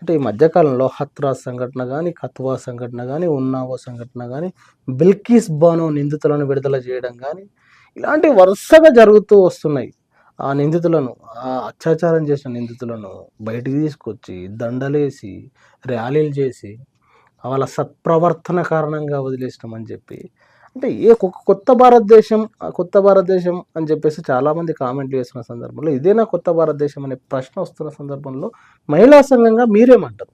అంటే ఈ మధ్యకాలంలో హత్రాస్ సంఘటన గానీ, కత్వా సంఘటన గానీ, ఉన్నావో సంఘటన గానీ, బిల్కిస్ బానో నిందితులను విడుదల జేయడం గానీ, ఇలాంటివి వరుసగా జరుగుతూ వస్తున్నాయి. ఆ నిందితులను అత్యాచారం చేసిన నిందితులను బయటికి తీసుకొచ్చి, దండలేసి, ర్యాలీలు చేసి, వాళ్ళ సత్ప్రవర్తన కారణంగా వదిలేసినామని జెప్పి, అంటే కొత్త భారతదేశం కొత్త భారతదేశం అని జెప్పేసి చాలామంది కామెంట్లు చేస్తున్న సందర్భంలో, ఇదేనా కొత్త భారతదేశం అనే ప్రశ్న వస్తున్న సందర్భంలో మహిళా సంఘంగా మీరేమంటారు?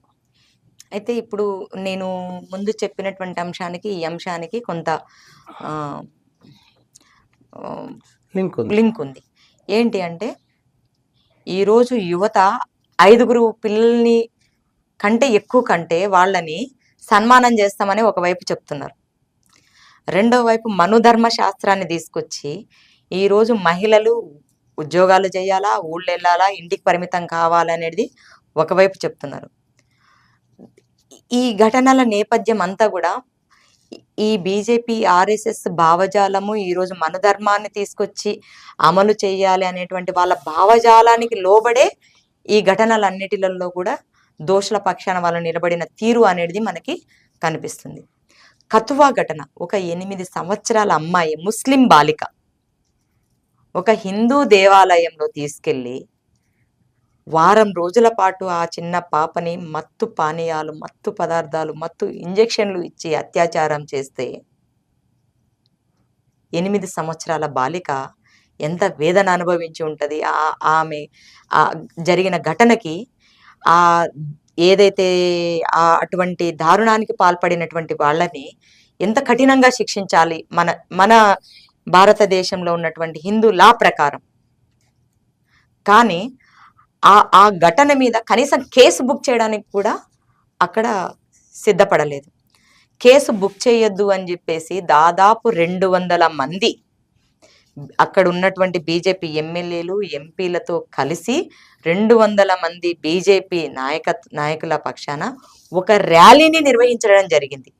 అయితే ఇప్పుడు నేను ముందు చెప్పినటువంటి అంశానికి, ఈ అంశానికి కొంత లింక్ ఉంది. ఏంటి అంటే, ఈరోజు యువత 5గురు పిల్లల్ని కంటే ఎక్కువ కంటే వాళ్ళని సన్మానం చేస్తామని ఒకవైపు చెప్తున్నారు. రెండో వైపు మనుధర్మ శాస్త్రాన్ని తీసుకొచ్చి ఈరోజు మహిళలు ఉద్యోగాలు చేయాలా, ఊళ్ళు వెళ్ళాలా, ఇంటికి పరిమితం కావాలనేది ఒకవైపు చెప్తున్నారు. ఈ ఘటనల నేపథ్యం అంతా కూడా ఈ బీజేపీ ఆర్ఎస్ఎస్ భావజాలము ఈరోజు మనుధర్మాన్ని తీసుకొచ్చి అమలు చేయాలి అనేటువంటి వాళ్ళ భావజాలానికి లోబడే ఈ ఘటనలన్నిటిలలో కూడా దోషుల పక్షాన వాళ్ళు నిలబడిన తీరు అనేది మనకి కనిపిస్తుంది. కతువా ఘటన, ఒక 8 సంవత్సరాల అమ్మాయి, ముస్లిం బాలిక, ఒక హిందూ దేవాలయంలో తీసుకెళ్ళి వారం రోజుల పాటు ఆ చిన్న పాపని మత్తు పానీయాలు, మత్తు పదార్థాలు, మత్తు ఇంజెక్షన్లు ఇచ్చి అత్యాచారం చేస్తే 8 సంవత్సరాల బాలిక ఎంత వేదన అనుభవించి ఉంటుంది. ఆమె జరిగిన ఘటనకి ఏదైతే అటువంటి దారుణానికి పాల్పడినటువంటి వాళ్ళని ఎంత కఠినంగా శిక్షించాలి మన భారతదేశంలో ఉన్నటువంటి హిందూ లా ప్రకారం. కానీ ఆ ఘటన మీద కనీసం కేసు బుక్ చేయడానికి కూడా అక్కడ సిద్ధపడలేదు. కేసు బుక్ చేయొద్దు అని చెప్పేసి దాదాపు 200 మంది అక్కడ ఉన్నటువంటి బీజేపీ ఎమ్మెల్యేలు, ఎంపీలతో కలిసి 200 మంది బీజేపీ నాయకుల పక్షాన ఒక ర్యాలీని నిర్వహించడం జరిగింది.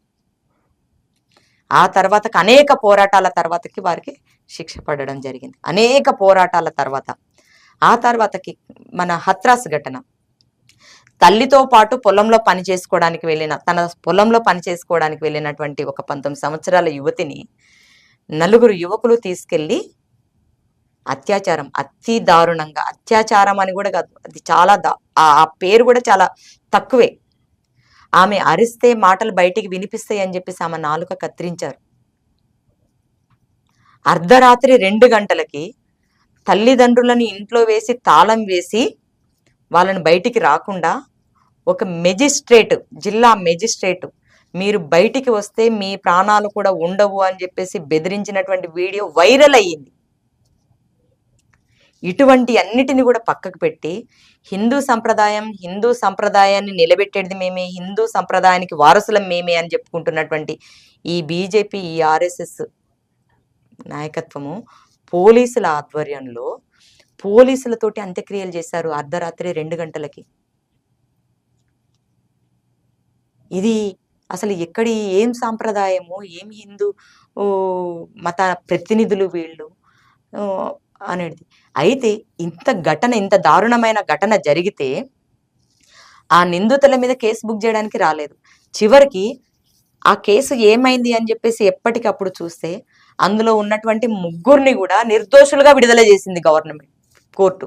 ఆ తర్వాతకి అనేక పోరాటాల తర్వాతకి వారికి శిక్ష పడడం జరిగింది. అనేక పోరాటాల తర్వాత ఆ తర్వాతకి మన హత్రాస్ ఘటన, తల్లితో పాటు పొలంలో పని చేసుకోవడానికి వెళ్ళినటువంటి ఒక 19 సంవత్సరాల యువతిని 4 యువకులు తీసుకెళ్ళి అత్యాచారం, అతి దారుణంగా, అత్యాచారం అని కూడా కాదు, అది చాలా ఆ పేరు కూడా చాలా తక్కువే. ఆమె అరిస్తే మాటలు బయటికి వినిపిస్తాయి అని చెప్పేసి ఆమె నాలుక కత్తిరించారు. అర్ధరాత్రి 2 గంటలకి తల్లిదండ్రులను ఇంట్లో వేసి తాళం వేసి వాళ్ళని బయటికి రాకుండా ఒక మెజిస్ట్రేట్, జిల్లా మెజిస్ట్రేట్, మీరు బయటికి వస్తే మీ ప్రాణాలు కూడా ఉండవు అని చెప్పేసి బెదిరించినటువంటి వీడియో వైరల్ అయ్యింది. ఇటువంటి అన్నిటిని కూడా పక్కకు పెట్టి హిందూ సంప్రదాయాన్ని నిలబెట్టేది మేమే, హిందూ సంప్రదాయానికి వారసులం మేమే అని చెప్పుకుంటున్నటువంటి ఈ బీజేపీ, ఈ ఆర్ఎస్ఎస్ నాయకత్వము పోలీసుల ఆధ్వర్యంలో పోలీసులతోటి అంత్యక్రియలు చేశారు అర్ధరాత్రి 2 గంటలకి. ఇది అసలు ఏం సాంప్రదాయము, ఏం హిందూ మత ప్రతినిధులు వీళ్ళు అనేది. అయితే ఇంత దారుణమైన ఘటన జరిగితే ఆ నిందితుల మీద కేసు బుక్ చేయడానికి రాలేదు. చివరికి ఆ కేసు ఏమైంది అని చెప్పేసి ఎప్పటికప్పుడు చూస్తే అందులో ఉన్నటువంటి 3 కూడా నిర్దోషులుగా విడుదల చేసింది గవర్నమెంట్, కోర్టు.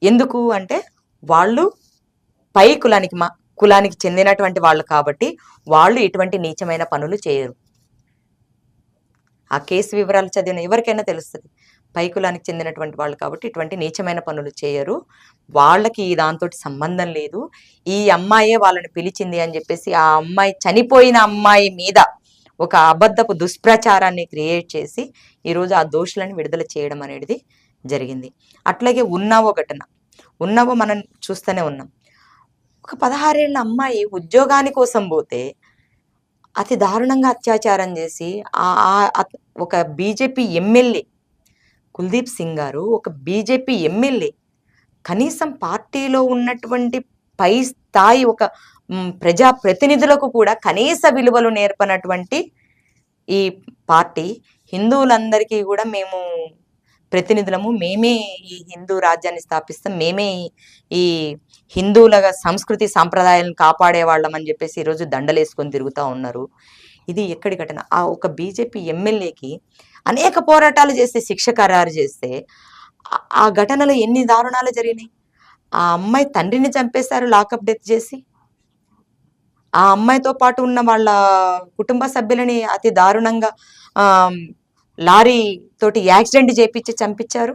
ఎందుకు అంటే వాళ్ళు పై కులానికి చెందినటువంటి వాళ్ళు కాబట్టి వాళ్ళు ఇటువంటి నీచమైన పనులు చేయరు. ఆ కేసు వివరాలు చదివిన ఎవరికైనా తెలుస్తుంది. పై కులానికి చెందినటువంటి వాళ్ళు కాబట్టి ఇటువంటి నీచమైన పనులు చేయరు, వాళ్ళకి దాంతో సంబంధం లేదు. ఈ అమ్మాయే వాళ్ళని పిలిచింది అని చెప్పేసి ఆ అమ్మాయి, చనిపోయిన అమ్మాయి మీద ఒక అబద్ధపు దుష్ప్రచారాన్ని క్రియేట్ చేసి ఈరోజు ఆ దోషులను విడుదల చేయడం అనేది జరిగింది. అట్లాగే ఉన్నావో మనం చూస్తూనే ఉన్నాం. ఒక 16 ఏళ్ల అమ్మాయి ఉద్యోగాని కోసం పోతే అతి దారుణంగా అత్యాచారం చేసి ఒక బీజేపీ ఎమ్మెల్యే కుల్దీప్ సింగ్ గారు, ఒక బీజేపీ ఎమ్మెల్యే, కనీసం పార్టీలో ఉన్నటువంటి పై స్థాయి ఒక ప్రజా ప్రతినిధులకు కూడా కనీస విలువలు నేర్పనటువంటి ఈ పార్టీ హిందువులందరికీ కూడా మేము ప్రతినిధులము, మేమే ఈ హిందూ రాజ్యాన్ని స్థాపిస్తాం, మేమే ఈ హిందువుల సంస్కృతి సాంప్రదాయాలను కాపాడే వాళ్ళం అని చెప్పేసి ఈరోజు దండలేసుకొని తిరుగుతూ ఉన్నారు. ఇది ఎక్కడి ఘటన? ఆ ఒక బీజేపీ ఎమ్మెల్యేకి అనేక పోరాటాలు చేస్తే శిక్ష ఖరారు చేస్తే ఆ ఘటనలో ఎన్ని దారుణాలు జరిగినాయి. ఆ అమ్మాయి తండ్రిని చంపేశారు లాకప్ డెత్ చేసి. ఆ అమ్మాయితో పాటు ఉన్న వాళ్ళ కుటుంబ సభ్యులని అతి దారుణంగా లారీ తోటి యాక్సిడెంట్ చేపించి చంపించారు.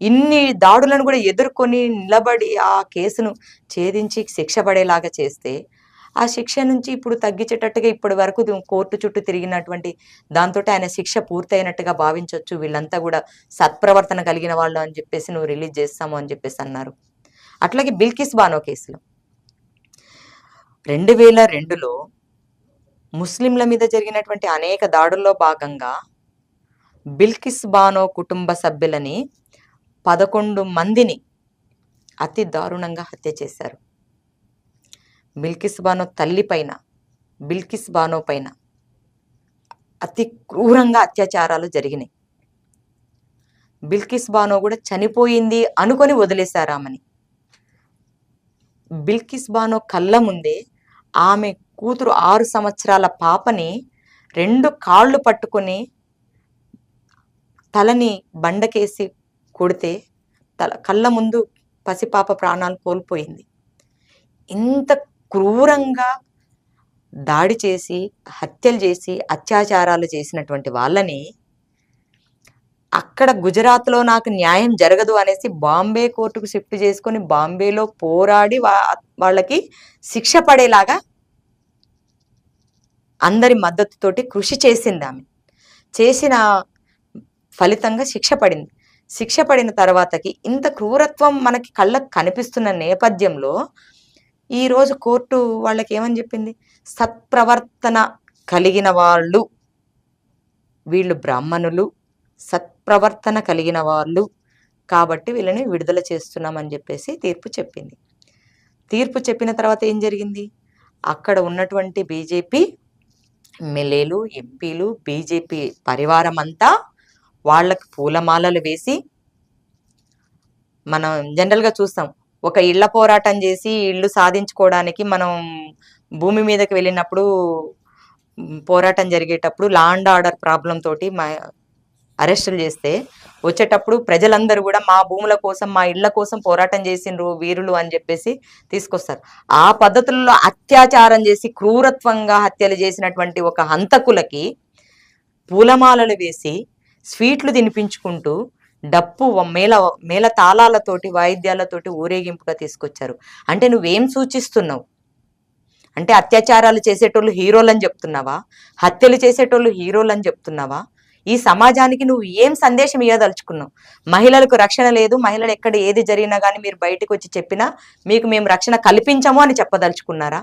ఇన్ని దాడులను కూడా ఎదుర్కొని నిలబడి ఆ కేసును ఛేదించి శిక్ష పడేలాగా చేస్తే ఆ శిక్ష నుంచి ఇప్పుడు తగ్గించేటట్టుగా ఇప్పటి వరకు కోర్టు చుట్టూ తిరిగినటువంటి దాంతో ఆయన శిక్ష పూర్తయినట్టుగా భావించవచ్చు. వీళ్ళంతా కూడా సత్ప్రవర్తన కలిగిన వాళ్ళు అని చెప్పేసి నువ్వు రిలీజ్ చేస్తాము అని చెప్పేసి అన్నారు. అట్లాగే బిల్కిస్ బానో కేసులో 2002లో ముస్లింల మీద జరిగినటువంటి అనేక దాడుల్లో భాగంగా బిల్కిస్ బానో కుటుంబ సభ్యులని 11 మందిని అతి దారుణంగా హత్య చేశారు. బిల్కిస్ బానో తల్లి పైన, బిల్కిస్ బానో పైన అతి క్రూరంగా అత్యాచారాలు జరిగినాయి. బిల్కిస్ బానో కూడా చనిపోయింది అనుకొని వదిలేశారు ఆమెని. బిల్కిస్ బానో కళ్ళ ముందే ఆమె కూతురు 6 సంవత్సరాల పాపని 2 కాళ్ళు పట్టుకొని తలని బండకేసి కొడితే కళ్ళ ముందు పసిపాప ప్రాణాలు కోల్పోయింది. ఇంత క్రూరంగా దాడి చేసి, హత్యలు చేసి, అత్యాచారాలు చేసినటువంటి వాళ్ళని అక్కడ గుజరాత్లో నాకు న్యాయం జరగదు అనేసి బాంబే కోర్టుకు షిఫ్ట్ చేసుకొని బాంబేలో పోరాడి వాళ్ళకి శిక్ష పడేలాగా అందరి మద్దతుతోటి కృషి చేసింది. ఆమె చేసిన ఫలితంగా శిక్ష పడింది. శిక్ష పడిన తర్వాతకి ఇంత క్రూరత్వం మనకి కళ్ళకు కనిపిస్తున్న నేపథ్యంలో ఈరోజు కోర్టు వాళ్ళకి ఏమని చెప్పింది? సత్ప్రవర్తన కలిగిన వాళ్ళు, వీళ్ళు బ్రాహ్మణులు, సత్ప్రవర్తన కలిగిన వాళ్ళు కాబట్టి వీళ్ళని విడుదల చేస్తున్నామని చెప్పేసి తీర్పు చెప్పింది. తీర్పు చెప్పిన తర్వాత ఏం జరిగింది? అక్కడ ఉన్నటువంటి బీజేపీ ఎమ్మెల్యేలు, ఎంపీలు, బీజేపీ పరివారం అంతా వాళ్ళకి పూలమాలలు వేసి, మనం జనరల్గా చూస్తాం ఒక ఇళ్ల పోరాటం చేసి ఇళ్ళు సాధించుకోవడానికి మనం భూమి మీదకి వెళ్ళినప్పుడు పోరాటం జరిగేటప్పుడు లా అండ్ ఆర్డర్ ప్రాబ్లం తోటి అరెస్టులు చేస్తే వచ్చేటప్పుడు ప్రజలందరూ కూడా మా భూముల కోసం, మా ఇళ్ల కోసం పోరాటం చేసిండ్రు వీరులు అని చెప్పేసి తీసుకొస్తారు. ఆ పద్ధతుల్లో అత్యాచారం చేసి క్రూరత్వంగా హత్యలు చేసినటువంటి ఒక హంతకులకి పూలమాలలు వేసి స్వీట్లు తినిపించుకుంటూ డప్పు మేళ తాళాలతోటి, వాయిద్యాలతోటి ఊరేగింపుగా తీసుకొచ్చారు. అంటే నువ్వేం సూచిస్తున్నావు? అంటే అత్యాచారాలు చేసేటోళ్ళు హీరోలని చెప్తున్నావా? హత్యలు చేసేటోళ్ళు హీరోలని చెప్తున్నావా? ఈ సమాజానికి నువ్వు ఏం సందేశం ఇవ్వదలుచుకున్నావు? మహిళలకు రక్షణ లేదు, మహిళలు ఎక్కడ ఏది జరిగినా కానీ మీరు బయటకు వచ్చి చెప్పినా మీకు మేము రక్షణ కల్పించము అని చెప్పదలుచుకున్నారా?